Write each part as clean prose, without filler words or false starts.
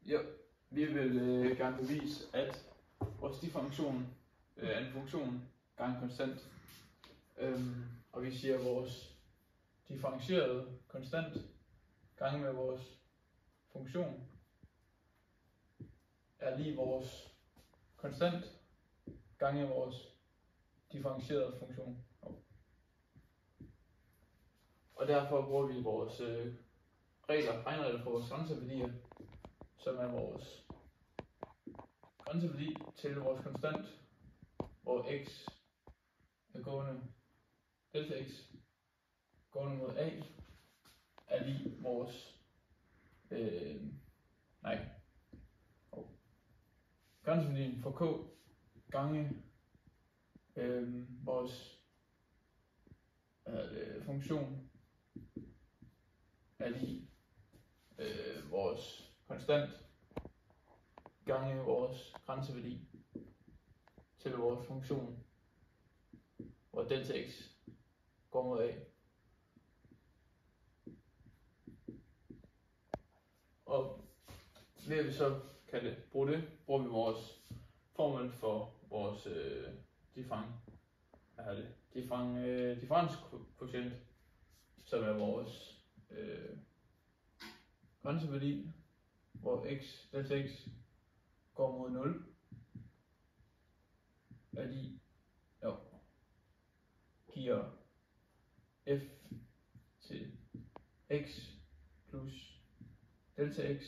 Ja, vi vil gerne bevise, at vores differention er en funktion gange konstant. Og vi siger, at vores differentierede konstant gange med vores funktion er lige vores konstant gange vores differentierede funktion. Og derfor bruger vi vores regneregler for vores grænseværdier, som er vores grænseværdi til vores konstant, hvor x er gående, delta x gående mod a, er lige vores grænseværdien for k gange vores funktion er lige vores konstant gange vores grænseværdi til vores funktion, hvor delta x går mod a. Og ved at vi så kan bruge det, bruger vi vores formel for vores differenskvotient, som er vores grænseværdi, hvor delta x går mod 0, er de giver f til x plus delta x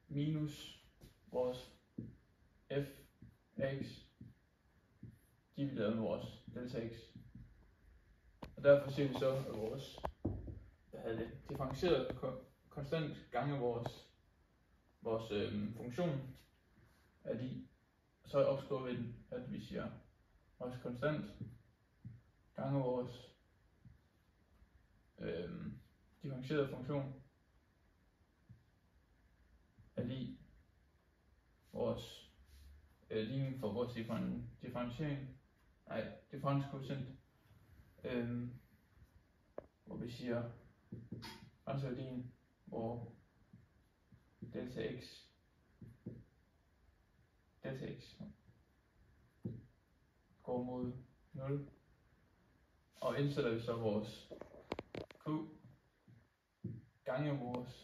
minus vores f af x divideret med vores delta x. Og derfor siger vi så, at vores differentierede konstant gange vores funktion er lige, så opskriver vi den, at vi siger vores konstant gange vores differentierede funktion er lige vores ligning for vores differenskvotient, hvor vi siger grænseværdien, hvor delta x går mod 0, og indsætter vi så vores q gange vores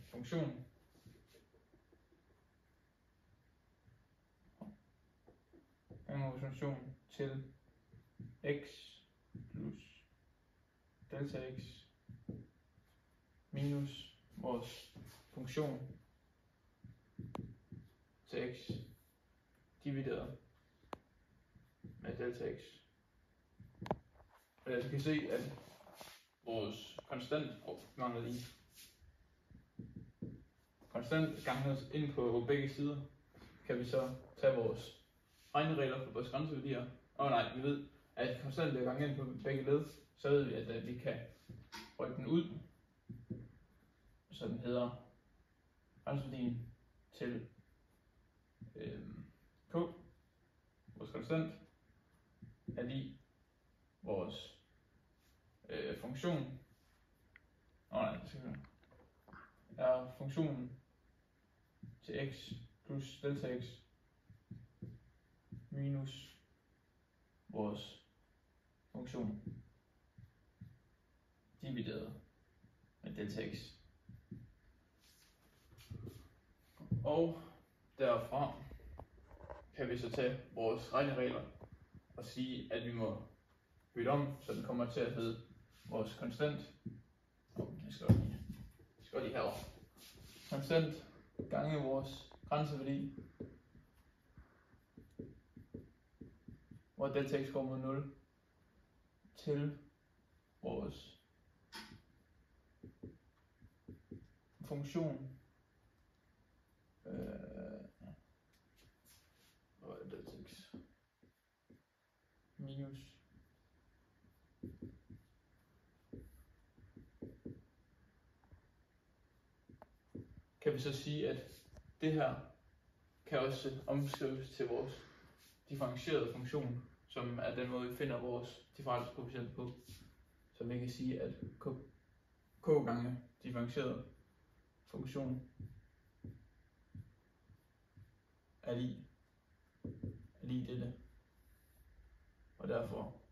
funktion til x plus delta x minus vores funktion til x divideret med delta x. Og jeg kan se, at vores konstant gange ind på begge sider, kan vi så tage vores regneregler for vores grænseværdier. Vi ved, at konstant bliver gange ind på begge led, så ved vi, at vi kan rykke den ud, så den hedder grænseværdien til k, vores konstant, er lige vores funktion. Er funktionen til x plus delta x minus vores funktion divideret med delta x. Og derfra kan vi så tage vores regneregler og sige, at vi må bytte om, så den kommer til at hedde vores konstant. Jeg skal lige herover. Konstant gange vores grænseværdi, hvor delta x går mod 0, til vores funktion delta x minus kan vi så sige, at det her kan også omskrives til vores differentierede funktion, som er den måde, vi finder vores differenskvotient på. Så vi kan sige, at k gange differentieret funktion er lig dette, og derfor